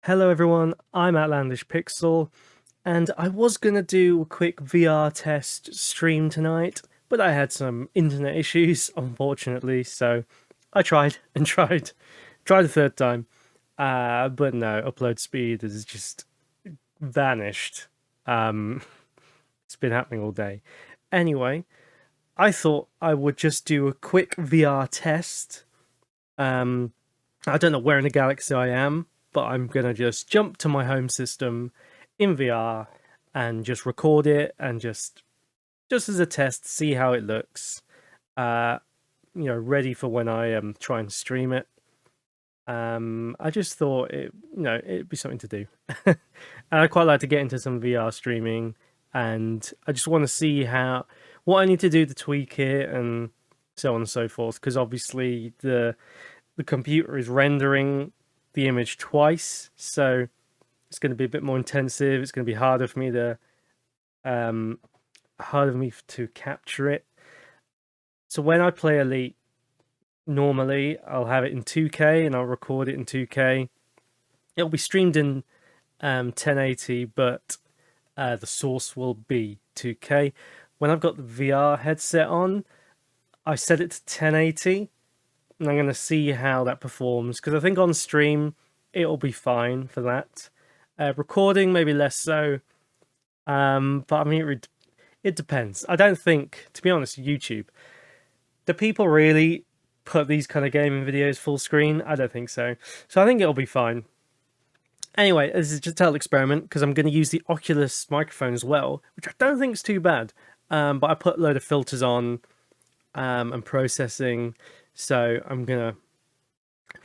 Hello everyone, I'm Outlandish Pixel, and I was gonna do a quick VR test stream tonight, but I had some internet issues, unfortunately, so I tried and tried a third time, but no, upload speed has just vanished. It's been happening all day. Anyway, I thought I would just do a quick VR test. I don't know where in the galaxy I am, but I'm gonna just jump to my home system in VR and just record it and just as a test, see how it looks. Uh, ready for when I try and stream it. I just thought it'd be something to do, and I'd quite like to get into some VR streaming, and I just want to see what I need to do to tweak it and so on and so forth. Because obviously the computer is rendering the image twice, so it's going to be a bit more intensive. It's going to be harder for me to capture it. So when I play Elite, normally I'll have it in 2K and I'll record it in 2K. It'll be streamed in 1080, but the source will be 2K. When I've got the VR headset on, I set it to 1080. And I'm going to see how that performs, because I think on stream it'll be fine for that. Recording, maybe less so. But I mean, it depends. I don't think, to be honest, YouTube, do people really put these kind of gaming videos full screen? I don't think so. So I think it'll be fine. Anyway, this is just a total experiment, because I'm going to use the Oculus microphone as well, which I don't think is too bad. But I put a load of filters on and processing. So I'm going to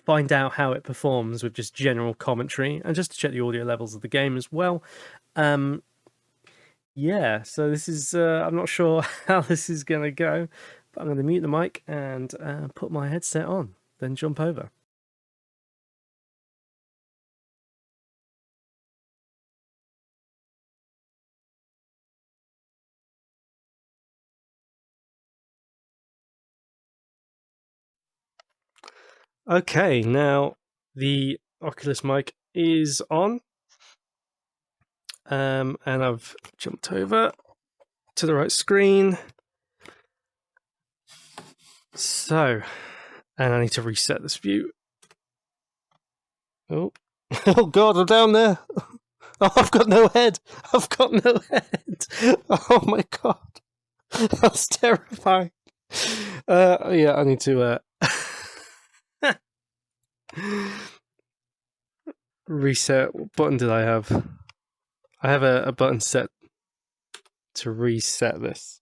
find out how it performs with just general commentary and just to check the audio levels of the game as well. Yeah, so this is, I'm not sure how this is going to go, but I'm going to mute the mic and put my headset on, then jump over. Okay, now the Oculus mic is on, and I've jumped over to the right screen. So, and I need to reset this view. Oh, oh God, I'm down there. Oh, I've got no head. I've got no head. Oh my God, that's terrifying. Yeah, I need to reset. What button did I have? I have a button set to reset this.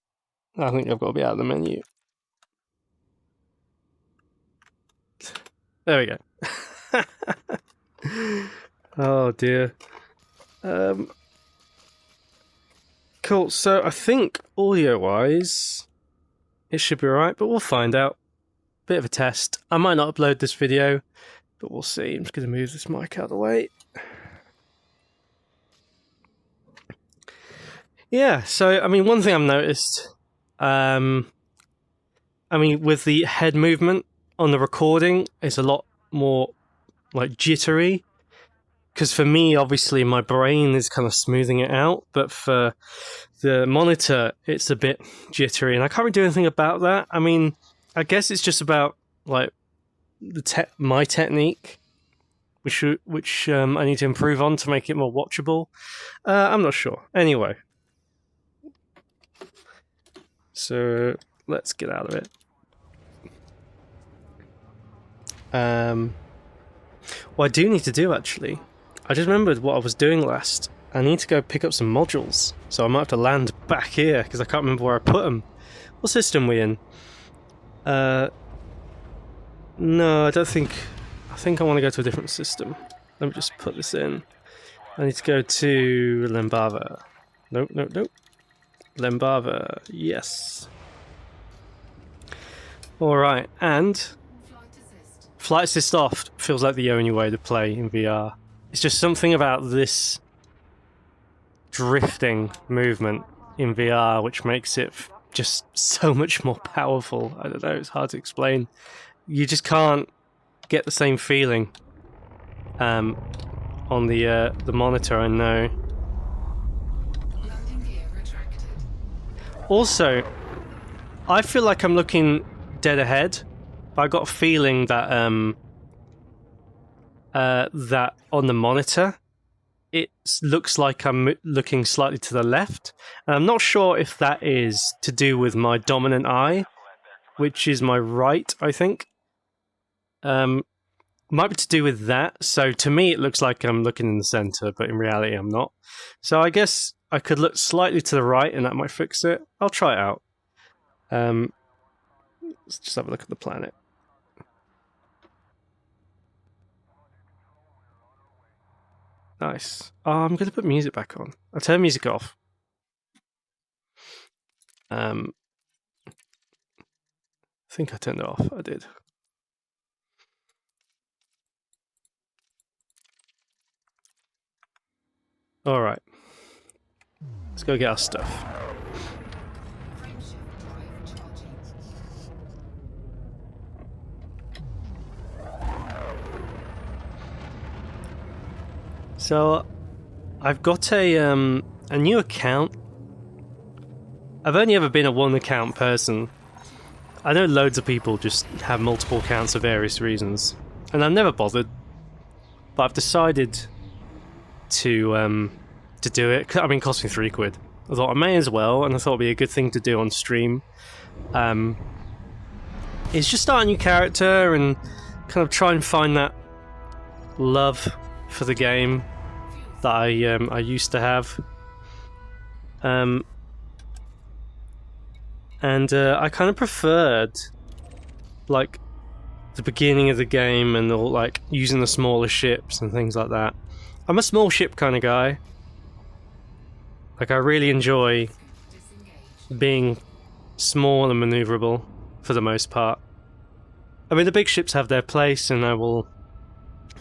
I think I've got to be out of the menu. There we go. Oh dear. Cool. So I think audio-wise, it should be alright, but we'll find out. Bit of a test. I might not upload this video, but we'll see. I'm just going to move this mic out of the way. Yeah, so, I mean, one thing I've noticed, I mean, with the head movement on the recording, it's a lot more, like, jittery. Because for me, obviously, my brain is kind of smoothing it out, but for the monitor, it's a bit jittery, and I can't really do anything about that. I mean, I guess it's just about, like, my technique, which I need to improve on to make it more watchable. I'm not sure. Anyway. So, let's get out of it. What I do need to do, actually, I just remembered what I was doing last. I need to go pick up some modules, so I might have to land back here, because I can't remember where I put them. What system are we in? No, I don't think... I think I want to go to a different system. Let me just put this in. I need to go to Lembava. Nope. Lembava, yes. Alright, and... Flight assist off feels like the only way to play in VR. It's just something about this drifting movement in VR which makes it just so much more powerful. I don't know, it's hard to explain. You just can't get the same feeling on on the monitor, I know. Also, I feel like I'm looking dead ahead, but I got a feeling that that on the monitor it looks like I'm looking slightly to the left, and I'm not sure if that is to do with my dominant eye, which is my right, I think. Might be to do with that. So to me, it looks like I'm looking in the center, but in reality, I'm not. So I guess I could look slightly to the right, and that might fix it. I'll try it out. Let's just have a look at the planet. Nice. Oh, I'm going to put music back on. I'll turn music off. I think I turned it off. I did. Alright. Let's go get our stuff. So, I've got a new account. I've only ever been a one account person. I know loads of people just have multiple accounts for various reasons, and I've never bothered. But I've decided to do it. I mean, it cost me £3. I thought I may as well, and I thought it'd be a good thing to do on stream. It's just start a new character and kind of try and find that love for the game that I used to have. And I kind of preferred like the beginning of the game and all, like using the smaller ships and things like that. I'm a small ship kind of guy. Like I really enjoy being small and maneuverable for the most part. I mean, the big ships have their place, and I'll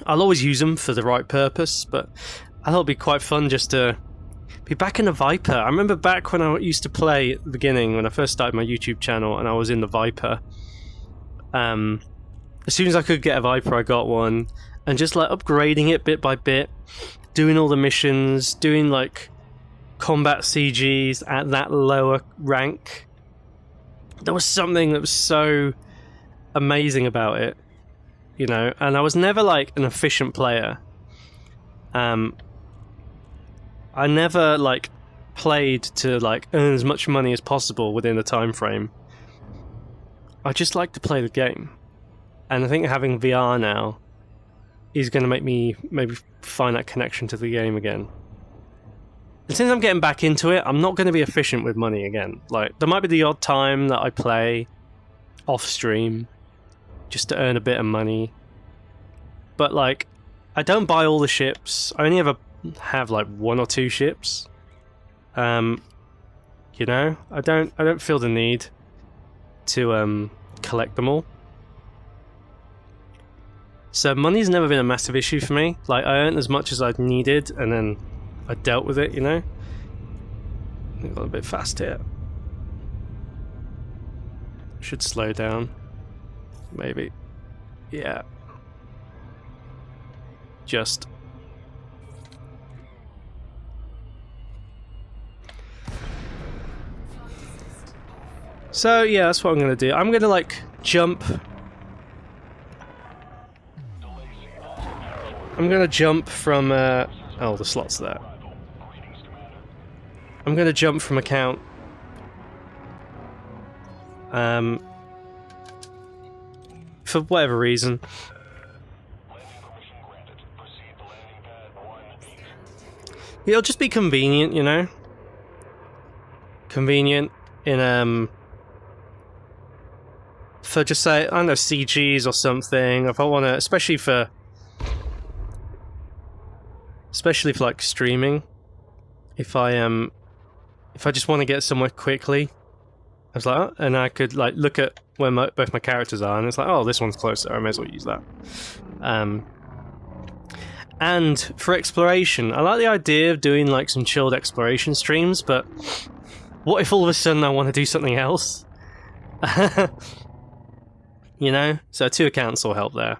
always use them for the right purpose, but I thought it'd be quite fun just to be back in the Viper. I remember back when I used to play at the beginning, when I first started my YouTube channel, and I was in the Viper. As soon as I could get a Viper, I got one, and just like upgrading it bit by bit, doing all the missions, doing like combat CGs at that lower rank. There was something that was so amazing about it, you know, and I was never like an efficient player. I never like played to like earn as much money as possible within the time frame. I just like to play the game, and I think having VR now is going to make me maybe find that connection to the game again. And since I'm getting back into it, I'm not going to be efficient with money again. Like, there might be the odd time that I play off stream just to earn a bit of money, but like I don't buy all the ships. I only ever have like 1 or 2 ships. You know, I don't feel the need to collect them all. So money's never been a massive issue for me. Like, I earned as much as I needed, and then I dealt with it, you know. I got a bit fast here. Should slow down. Maybe. Yeah. Just. So yeah, that's what I'm gonna do. I'm gonna like jump. I'm gonna jump from oh, the slot's there. I'm gonna jump from account. For whatever reason. It'll just be convenient, you know? Convenient in for just say, I don't know, CGs or something. If I wanna, especially for like streaming. If I just want to get somewhere quickly, I was like, oh, and I could like look at where both my characters are, and it's like, oh, this one's closer, I may as well use that. And for exploration, I like the idea of doing like some chilled exploration streams, but what if all of a sudden I want to do something else? You know? So 2 accounts will help there.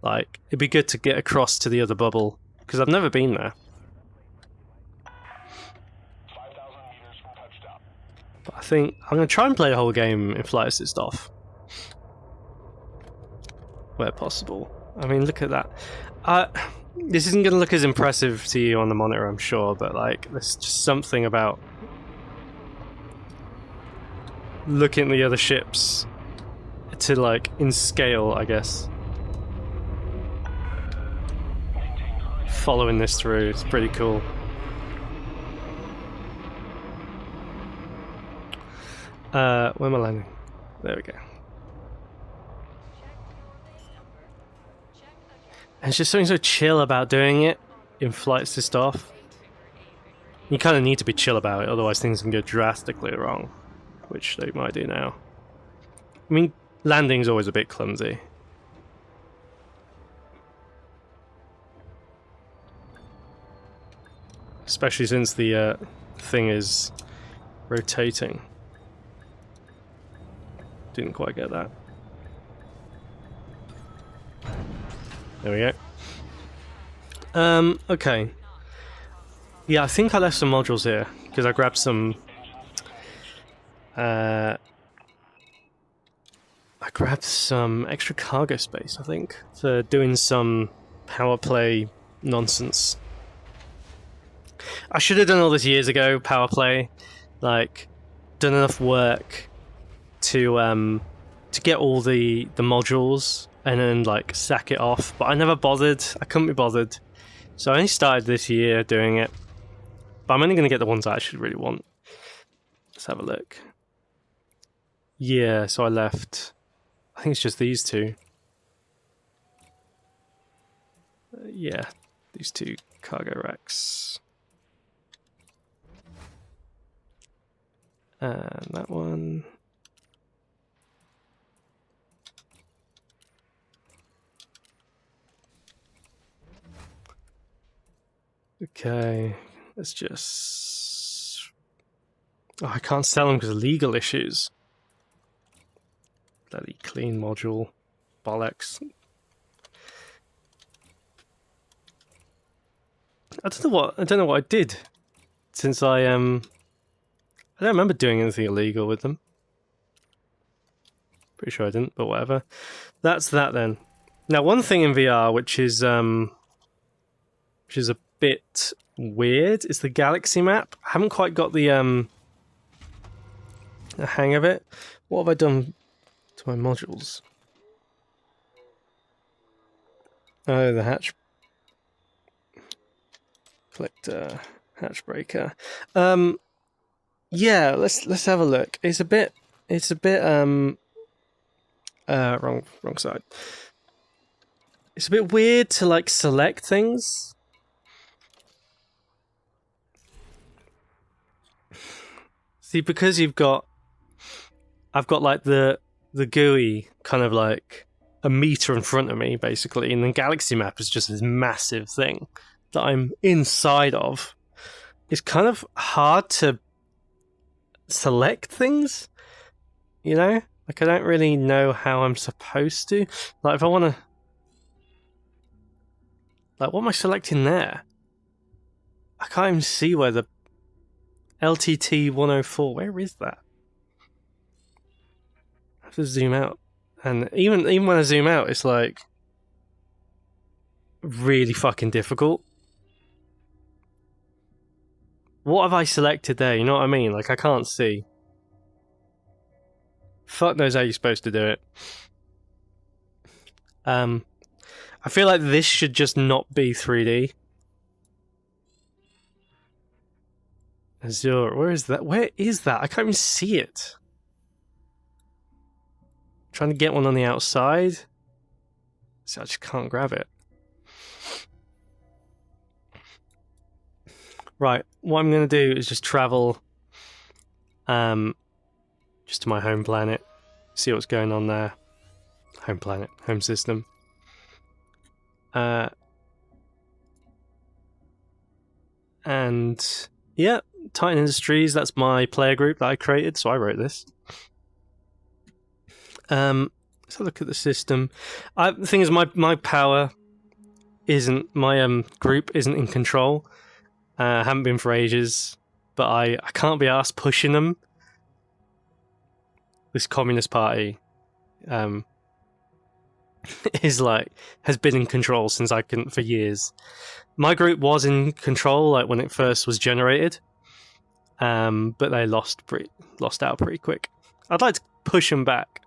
Like, it'd be good to get across to the other bubble, because I've never been there. But I think I'm going to try and play the whole game in flight assist off. Where possible. I mean, look at that. This isn't going to look as impressive to you on the monitor, I'm sure, but like, there's just something about looking at the other ships to like in scale, I guess. Following this through, it's pretty cool. Where am I landing? There we go. And it's just something so chill about doing it in flight assist off. You kind of need to be chill about it, otherwise things can go drastically wrong, which they might do now. I mean, landing's always a bit clumsy. Especially since the thing is rotating. Didn't quite get that. There we go. Okay. Yeah, I think I left some modules here, because I grabbed some... I grabbed some extra cargo space, I think, for doing some power play nonsense. I should have done all this years ago, power play. Like, done enough work to get all the modules and then like sack it off, but I never bothered. I couldn't be bothered, so I only started this year doing it. But I'm only going to get the ones I actually really want. Let's have a look. Yeah, so I left. I think it's just these two. Yeah, these two cargo racks. And that one. Okay, let's just... Oh, I can't sell them because of legal issues. Bloody clean module. Bollocks. I don't know what I did since I don't remember doing anything illegal with them. Pretty sure I didn't, but whatever. That's that then. Now, one thing in VR which is a bit weird is the galaxy map. I haven't quite got the hang of it. What have I done to my modules? Oh, the hatch collector, hatch breaker. Yeah, let's have a look. It's a bit wrong side. It's a bit weird to like select things. See, because I've got like the GUI kind of like a meter in front of me, basically, and the galaxy map is just this massive thing that I'm inside of. It's kind of hard to select things, you know? Like, I don't really know how I'm supposed to. Like, if I want to... Like, what am I selecting there? I can't even see where the... LTT 104, where is that? I have to zoom out. And even when I zoom out, it's like... really fucking difficult. What have I selected there? You know what I mean? Like, I can't see. Fuck knows how you're supposed to do it. I feel like this should just not be 3D. Azure, where is that? Where is that? I can't even see it. Trying to get one on the outside. So I just can't grab it. Right, what I'm going to do is just travel just to my home planet, see what's going on there. Home planet, home system. And yeah, Titan Industries, that's my player group that I created, so I wrote this. Let's have a look at the system. The thing is, my power isn't, my group isn't in control. Haven't been for ages, but I can't be asked pushing them. This Communist Party is like, has been in control since I couldn't for years. My group was in control like when it first was generated, but they lost out pretty quick. I'd like to push them back,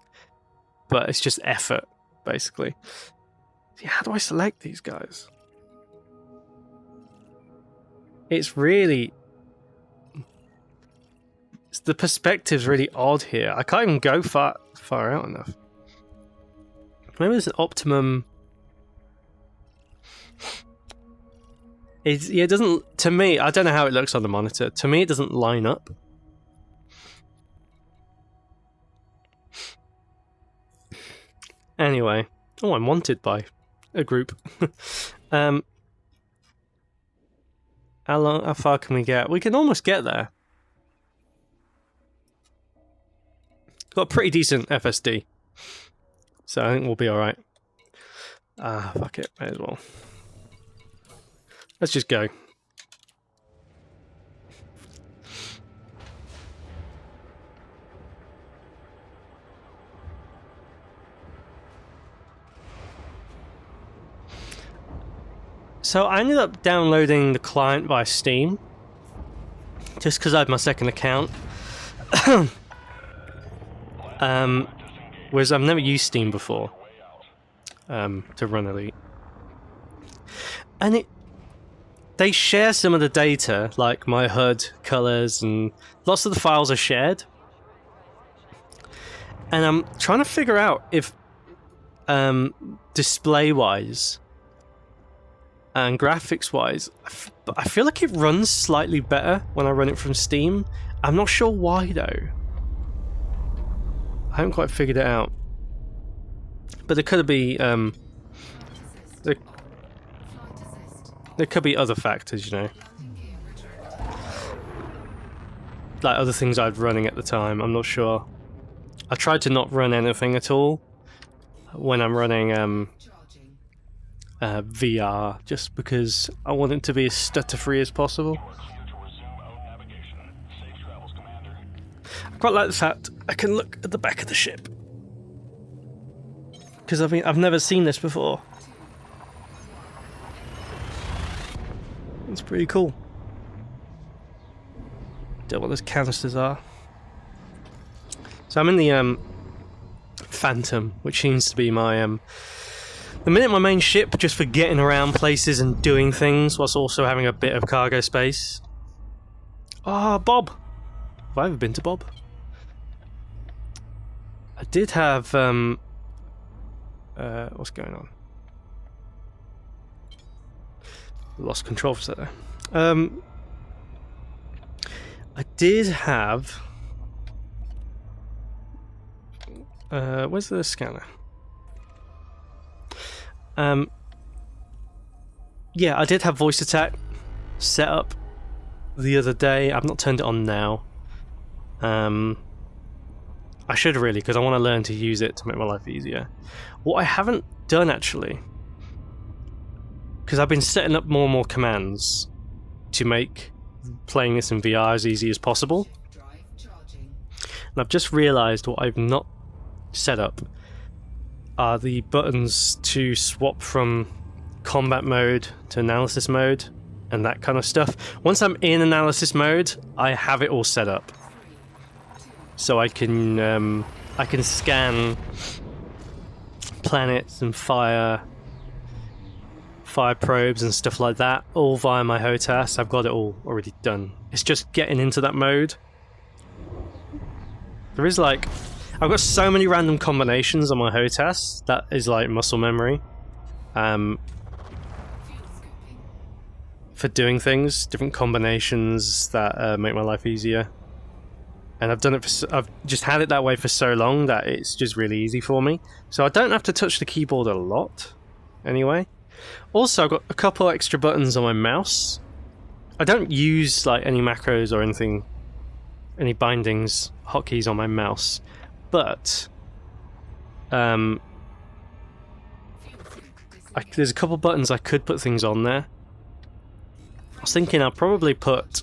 but it's just effort, basically. See, how do I select these guys? It's really... the perspective's really odd here. I can't even go far out enough. Maybe there's an optimum... it doesn't... To me, I don't know how it looks on the monitor. To me, it doesn't line up. Anyway. Oh, I'm wanted by a group. How far can we get? We can almost get there. Got a pretty decent FSD. So I think we'll be alright. Fuck it. May as well. Let's just go. So I ended up downloading the client via Steam. Just because I had my second account. Whereas I've never used Steam before to run Elite. And they share some of the data, like my HUD, colors, and lots of the files are shared. And I'm trying to figure out if display-wise and graphics-wise, I feel like it runs slightly better when I run it from Steam. I'm not sure why though. I haven't quite figured it out. But there could be there could be other factors, you know. Like other things I was running at the time, I'm not sure. I tried to not run anything at all when I'm running VR, just because I want it to be as stutter-free as possible. I quite like the fact I can look at the back of the ship, because I've never seen this before. It's pretty cool. Don't know what those canisters are. So I'm in the Phantom, which seems to be my the minute my main ship, just for getting around places and doing things, whilst also having a bit of cargo space. Ah, Bob. Have I ever been to Bob? I did have what's going on? Lost control for a second. I did have where's the scanner? Yeah, I did have voice attack set up the other day. I've not turned it on now. I should really, because I want to learn to use it to make my life easier. What I haven't done actually, because I've been setting up more and more commands to make playing this in VR as easy as possible. And I've just realised what I've not set up are the buttons to swap from combat mode to analysis mode and that kind of stuff. Once I'm in analysis mode, I have it all set up. So I can scan planets and fire probes and stuff like that, all via my HOTAS. I've got it all already done. It's just getting into that mode. There is like... I've got so many random combinations on my HOTAS, that is like muscle memory. For doing things, different combinations that make my life easier. And I've done it for, I've just had it that way for so long that it's just really easy for me. So I don't have to touch the keyboard a lot, anyway. Also, I've got a couple extra buttons on my mouse. I don't use like any macros or anything, any bindings, hotkeys on my mouse. But There's a couple buttons I could put things on there. I was thinking I'll probably put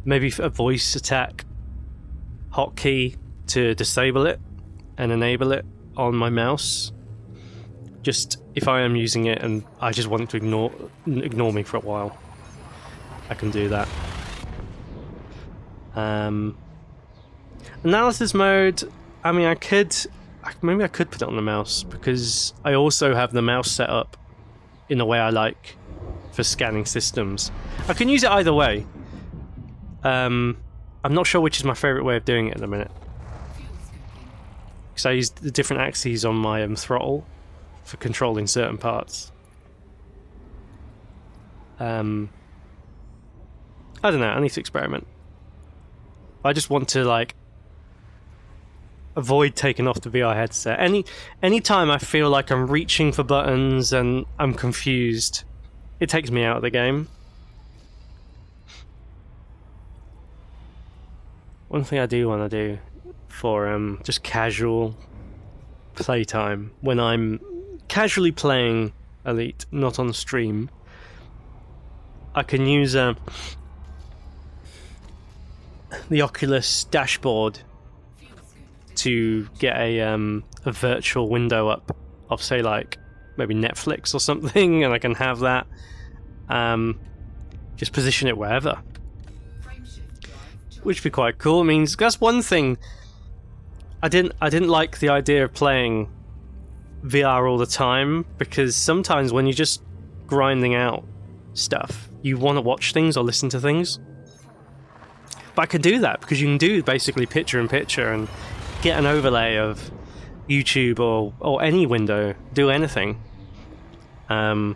maybe a voice attack hotkey to disable it and enable it on my mouse. Just if I am using it and I just want to ignore me for a while, I can do that. Analysis mode, I mean, maybe I could put it on the mouse, because I also have the mouse set up in the way I like for scanning systems. I can use it either way. I'm not sure which is my favourite way of doing it at the minute, because I use the different axes on my throttle for controlling certain parts. I don't know, I need to experiment. I just want to, like, avoid taking off the VR headset. Any time I feel like I'm reaching for buttons and I'm confused, it takes me out of the game. One thing I do want to do for just casual playtime, when I'm casually playing Elite, not on stream, I can use the Oculus dashboard to get a virtual window up of, say, like maybe Netflix or something, and I can have that. Just position it wherever, which would be quite cool. It means that's one thing. I didn't like the idea of playing VR all the time, because sometimes when you're just grinding out stuff, you want to watch things or listen to things. But I can do that because you can do basically picture-in-picture and get an overlay of YouTube or any window, do anything. So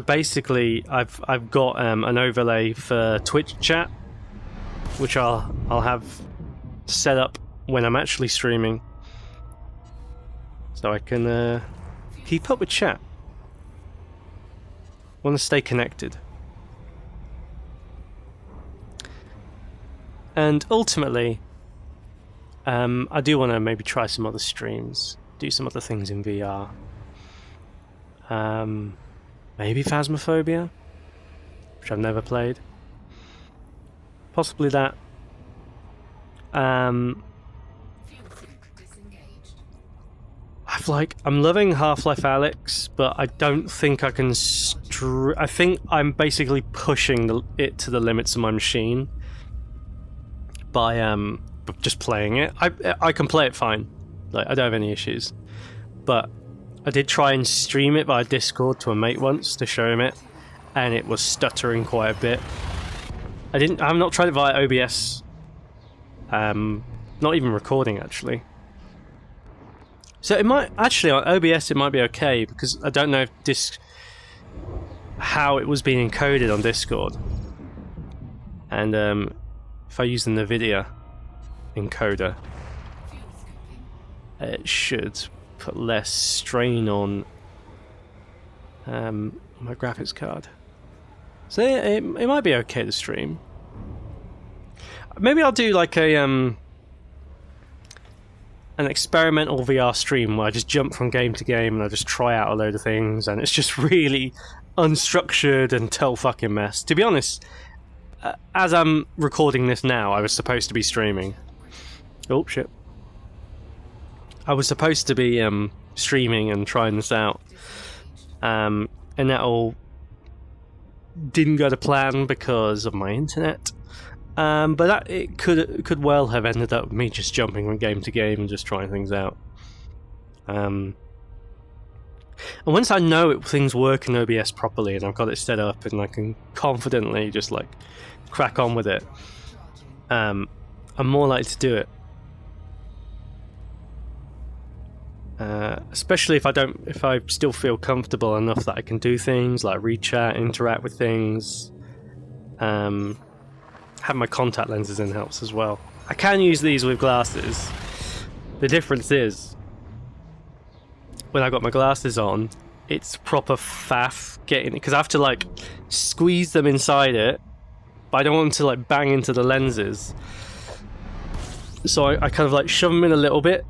basically, I've got an overlay for Twitch chat, which I'll have set up when I'm actually streaming, so I can keep up with chat. Want to stay connected. And ultimately, I do want to maybe try some other streams, do some other things in VR. Maybe Phasmophobia, which I've never played. Possibly that. I'm loving Half-Life Alyx, but I don't think I can. I think I'm basically pushing it to the limits of my machine by just playing it. I can play it fine, like I don't have any issues, but I did try and stream it via Discord to a mate once to show him it, and it was stuttering quite a bit. I've not tried it via OBS, not even recording actually. So it might actually, on OBS it might be okay, because I don't know if how it was being encoded on Discord, and if I use the NVIDIA encoder, it should put less strain on my graphics card. So it might be okay to stream. Maybe I'll do like an experimental VR stream where I just jump from game to game and I just try out a load of things, and it's just really unstructured and total fucking mess. To be honest, as I'm recording this now, I was supposed to be streaming. Oh shit. I was supposed to be streaming and trying this out, and that all didn't go to plan because of my internet. But it could well have ended up with me just jumping from game to game and just trying things out. And once I know things work in OBS properly and I've got it set up and I can confidently just like crack on with it, I'm more likely to do it. Especially if I still feel comfortable enough that I can do things like read chat, interact with things. Have my contact lenses in helps as well. I can use these with glasses. The difference is, when I got my glasses on, it's proper faff getting it, because I have to like squeeze them inside it but I don't want them to like bang into the lenses. So I kind of like shove them in a little bit,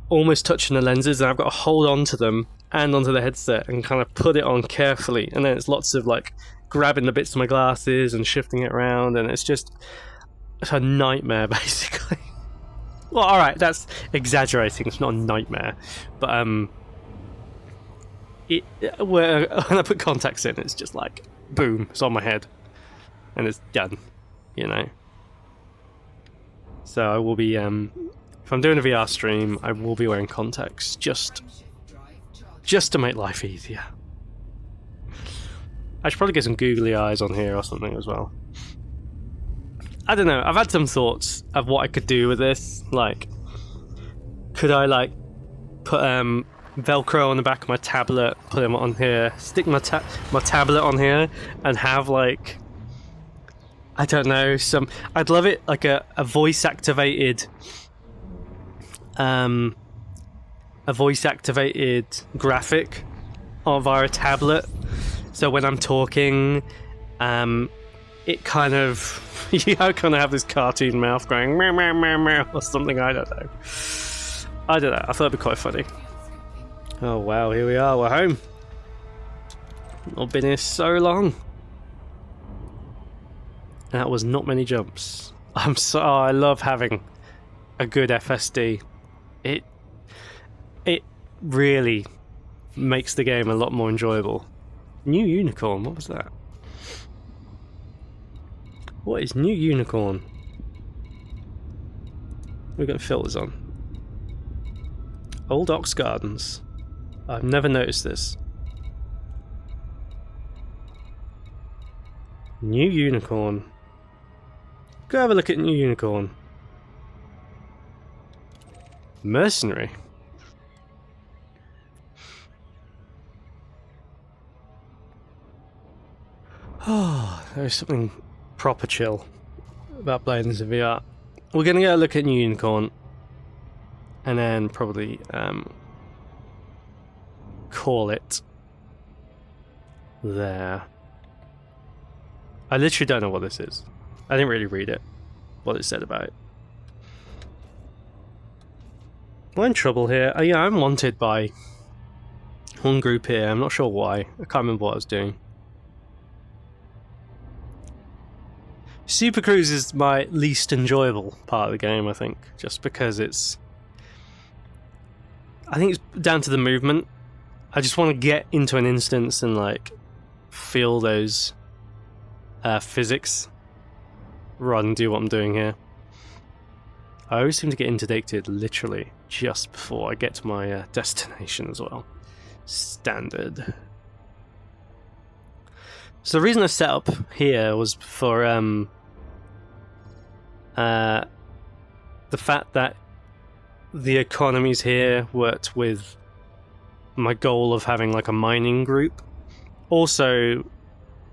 almost touching the lenses, and I've got to hold on to them and onto the headset and kind of put it on carefully. And then it's lots of like grabbing the bits of my glasses and shifting it around, and it's a nightmare basically. Well, alright, that's exaggerating, it's not a nightmare. But when I put contacts in, it's just like boom, it's on my head. And it's done, you know. So I will be if I'm doing a VR stream, I will be wearing contacts just to make life easier. I should probably get some googly eyes on here or something as well. I don't know, I've had some thoughts of what I could do with this. Like, could I like put Velcro on the back of my tablet, put them on here, stick my tablet on here, and have like, I don't know, I'd love it like a voice activated graphic via a tablet. So when I'm talking, it kind of you kind of have this cartoon mouth going meow meow meow meow or something. I don't know. I thought it'd be quite funny. Oh wow, here we are. We're home. I've been here so long. That was not many jumps. I love having a good FSD. It really makes the game a lot more enjoyable. New unicorn, what was that? What is new unicorn? We're got filters on. Old Ox Gardens. I've never noticed this. New unicorn. Go have a look at new unicorn. Mercenary. Oh, there's something proper chill about playing this in VR. We're gonna go look at new unicorn, and then probably call it there. I literally don't know what this is. I didn't really read it, what it said about it. I'm in trouble here. Yeah, I'm wanted by one group here. I'm not sure why. I can't remember what I was doing. Super Cruise is my least enjoyable part of the game, I think. Just because I think it's down to the movement. I just want to get into an instance and like feel those physics rather than do what I'm doing here. I always seem to get interdicted literally just before I get to my destination as well. Standard. So the reason I set up here was for the fact that the economies here worked with my goal of having like a mining group. Also,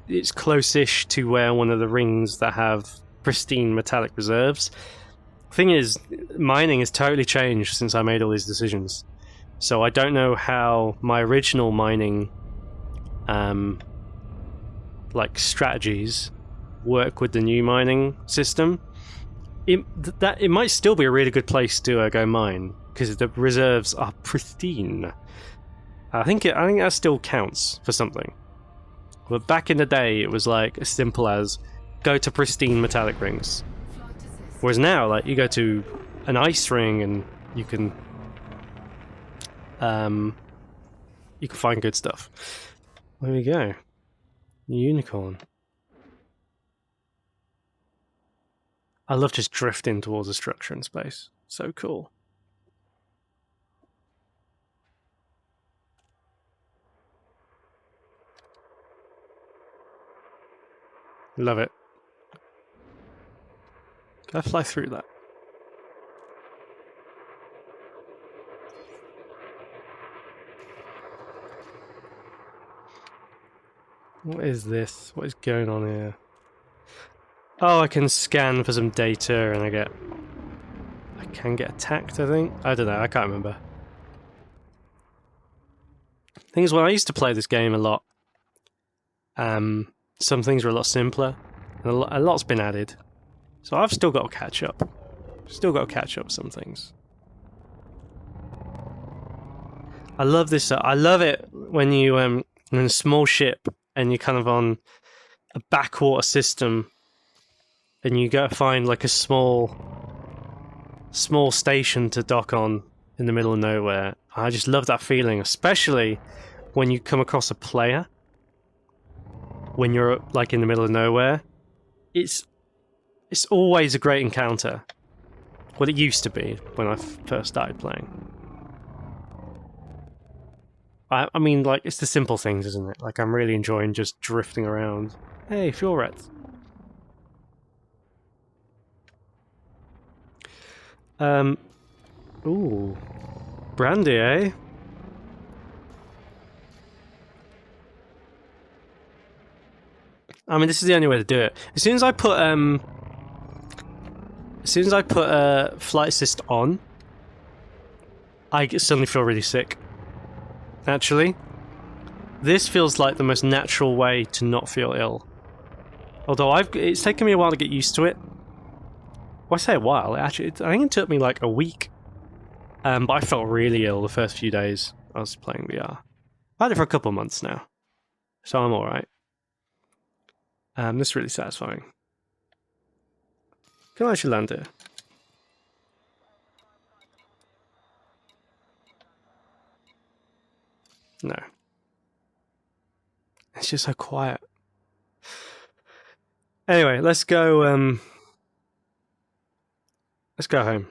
it's close-ish to where one of the rings that have pristine metallic reserves. Thing is, mining has totally changed since I made all these decisions. So I don't know how my original mining like strategies work with the new mining system. It might still be a really good place to go mine because the reserves are pristine. I think that still counts for something. But back in the day, it was like as simple as go to pristine metallic rings. Whereas now, like you go to an ice ring and you can find good stuff. There we go. Unicorn. I love just drifting towards a structure in space. So cool. Love it. Can I fly through that? What is this? What is going on here? Oh, I can scan for some data and I can get attacked, I think? I don't know, I can't remember. Thing is, when I used to play this game a lot, some things were a lot simpler. A lot's been added. So I've still got to catch up. Still got to catch up some things. I love this. I love it when you in a small ship and you're kind of on a backwater system, and you go find like a small station to dock on in the middle of nowhere. I just love that feeling, especially when you come across a player. When you're like in the middle of nowhere, it's always a great encounter. Well, it used to be when I first started playing. I mean, like, it's the simple things, isn't it? Like, I'm really enjoying just drifting around. Hey, fuel rats. Ooh. Brandy, eh? I mean, this is the only way to do it. As soon as I put flight assist on, I suddenly feel really sick. Actually, this feels like the most natural way to not feel ill. Although it's taken me a while to get used to it. Well, I say a while. Actually, I think it took me like a week. But I felt really ill the first few days I was playing VR. I've had it for a couple of months now, so I'm all right. This is really satisfying. Can I actually land here? No. It's just so quiet. Anyway, let's go home. Let's go home.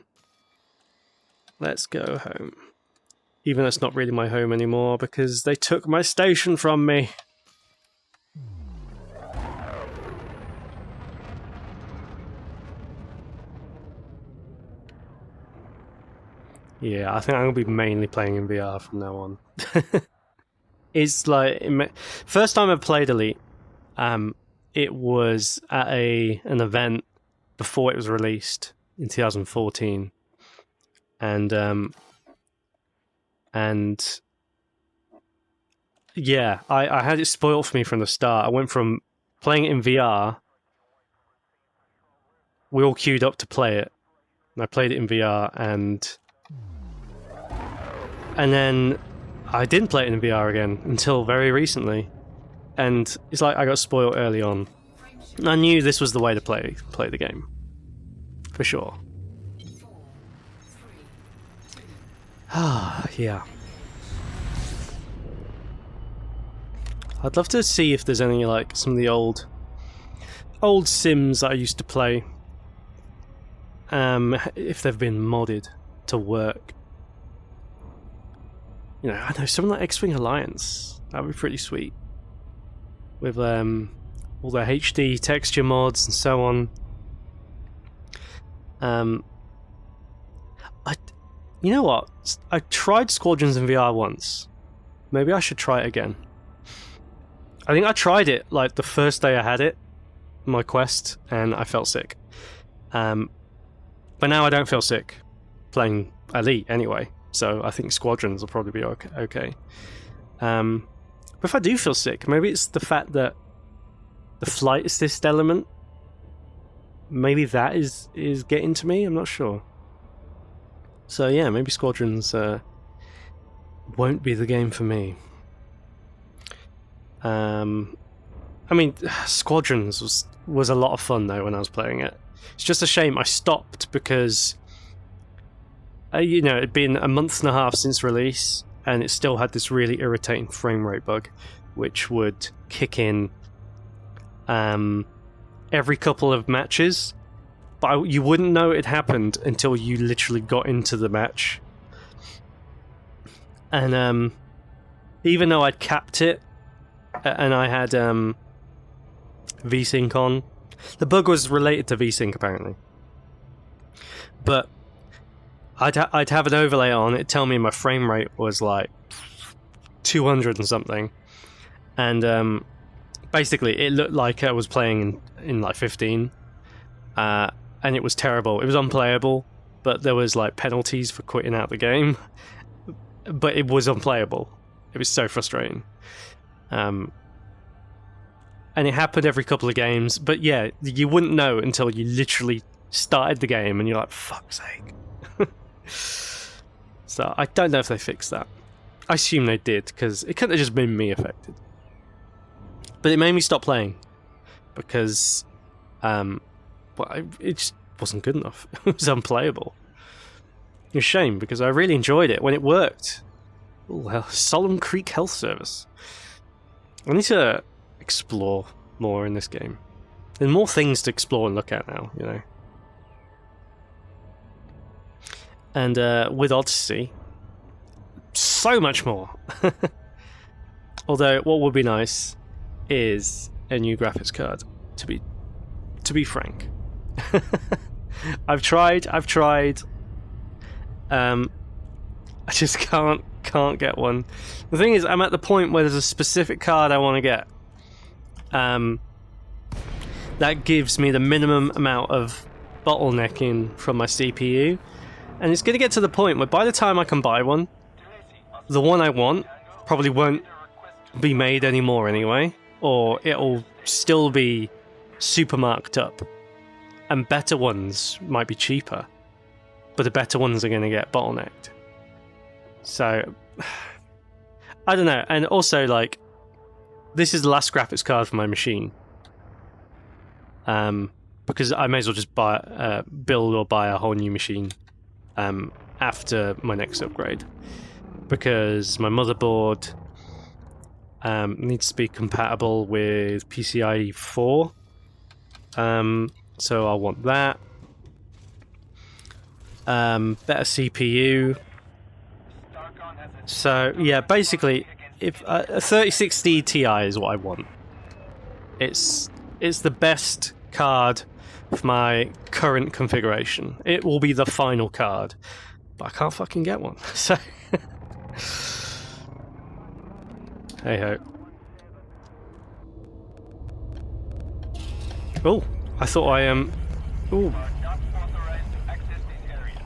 Even though it's not really my home anymore because they took my station from me. Yeah, I think I'm going to be mainly playing in VR from now on. It's like... First time I played Elite, it was at an event before it was released in 2014. And yeah, I had it spoiled for me from the start. I went from playing it in VR. We all queued up to play it. And I played it in VR, and then I didn't play it in VR again until very recently. And it's like I got spoiled early on. And I knew this was the way to play the game. For sure. Ah, yeah. I'd love to see if there's any, like, some of the old Sims that I used to play. If they've been modded to work. You know, I know, something like X-Wing Alliance. That would be pretty sweet. With, all the HD texture mods and so on. You know what? I tried Squadrons in VR once. Maybe I should try it again. I think I tried it, like, the first day I had it, my Quest, and I felt sick. But now I don't feel sick, playing Elite anyway, so I think Squadrons will probably be okay. But if I do feel sick, maybe it's the fact that the flight assist element, maybe that is getting to me, I'm not sure. So yeah, maybe Squadrons won't be the game for me. I mean, Squadrons was a lot of fun though when I was playing it. It's just a shame I stopped because, you know, it'd been a month and a half since release, and it still had this really irritating frame rate bug, which would kick in every couple of matches. But you wouldn't know it happened until you literally got into the match. And even though I'd capped it, and I had VSync on, the bug was related to VSync apparently. But I'd have an overlay on, it'd tell me my frame rate was like 200 and something. And basically it looked like I was playing in like 15. And it was terrible. It was unplayable, but there was like penalties for quitting out the game. But it was unplayable. It was so frustrating. and it happened every couple of games. But yeah, you wouldn't know until you literally started the game, and you're like, "Fuck's sake." So I don't know if they fixed that. I assume they did, because it couldn't have just been me affected. But it made me stop playing because, it just wasn't good enough. It was unplayable. It's a shame because I really enjoyed it when it worked. Ooh, Solemn Creek Health Service. I need to explore more in this game. There's more things to explore and look at now, you know. And with Odyssey, so much more. Although, what would be nice is a new graphics card. To be frank, I've tried. I just can't get one. The thing is, I'm at the point where there's a specific card I want to get. That gives me the minimum amount of bottlenecking from my CPU. And it's going to get to the point where by the time I can buy one, the one I want probably won't be made anymore anyway, or it'll still be super marked up. And better ones might be cheaper, but the better ones are going to get bottlenecked. So, I don't know. And also, like, this is the last graphics card for my machine. Because I may as well just build or buy a whole new machine after my next upgrade, because my motherboard needs to be compatible with PCIe 4, so I'll want that. Better CPU. So yeah, basically, if a 3060 Ti is what I want. It's the best card for my current configuration. It will be the final card, but I can't fucking get one. So, hey ho. Oh, I thought I am. Oh,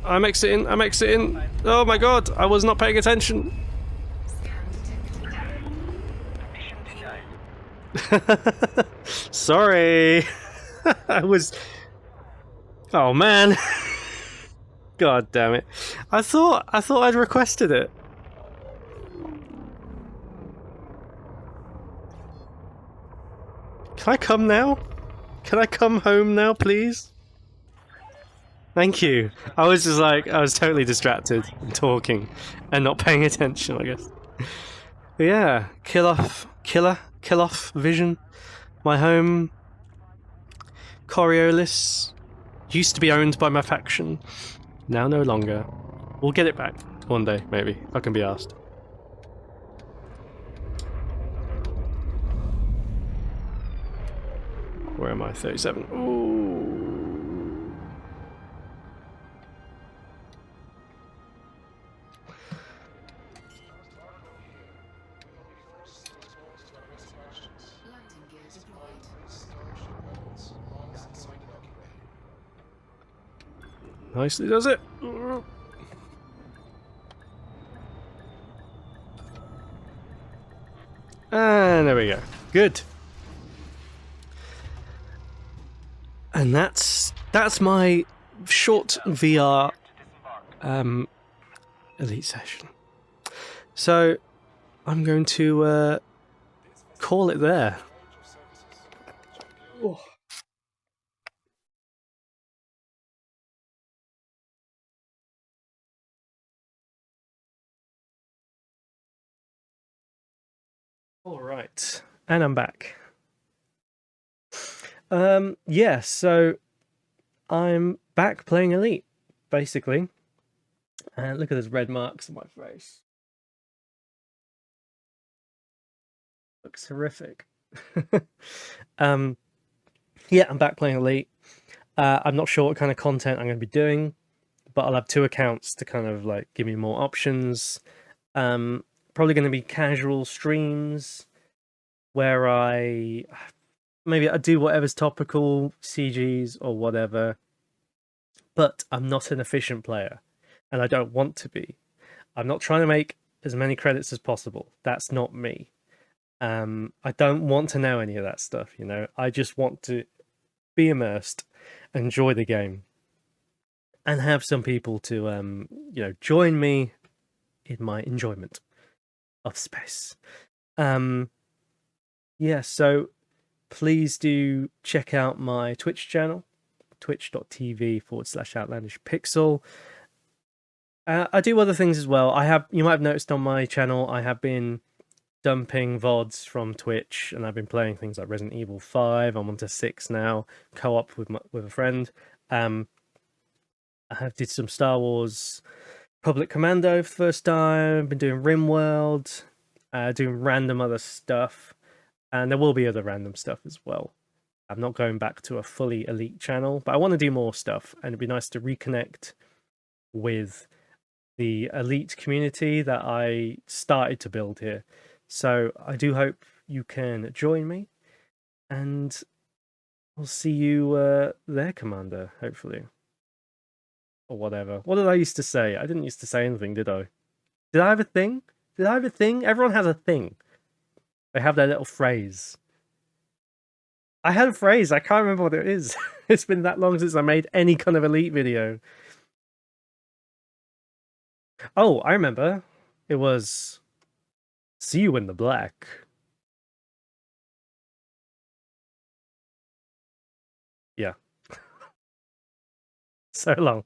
I'm exiting. Oh my god, I was not paying attention. Sorry. I was. Oh man. God damn it. I thought I'd requested it. Can I come now? Can I come home now, please? Thank you. I was totally distracted and talking and not paying attention, I guess. But yeah, kill off Vision. My home, Coriolis, used to be owned by my faction. Now no longer. We'll get it back one day, maybe. I can be asked. Where am I? 37. Ooh. Nicely does it. And there we go. Good. And that's my short VR elite session. So I'm going to call it there. Oh. All right, and I'm back. Yeah, so I'm back playing Elite, basically. And look at those red marks on my face. Looks horrific. Yeah, I'm back playing Elite. I'm not sure what kind of content I'm going to be doing, but I'll have 2 accounts to kind of like give me more options. Probably going to be casual streams where I do whatever's topical, CGs or whatever, but I'm not an efficient player, and I don't want to be. I'm not trying to make as many credits as possible. That's not me. I don't want to know any of that stuff, you know. I just want to be immersed, enjoy the game, and have some people to join me in my enjoyment of space. Um yeah, so please do check out my Twitch channel, twitch.tv/outlandish pixel. I do other things as well. You might have noticed on my channel, I have been dumping VODs from Twitch, and I've been playing things like Resident Evil 5. I'm on to 6 now, co-op with a friend. I have did some Star Wars Public Commando for the first time. Been doing RimWorld, doing random other stuff, and there will be other random stuff as well. I'm not going back to a fully elite channel, but I want to do more stuff, and it'd be nice to reconnect with the elite community that I started to build here. So I do hope you can join me, and I'll see you there, Commander, hopefully. Or whatever. What did I used to say? I didn't used to say anything, did I? Did I have a thing? Did I have a thing? Everyone has a thing. They have their little phrase. I had a phrase. I can't remember what it is. It's been that long since I made any kind of elite video. Oh, I remember. It was see you in the black. Yeah. So long.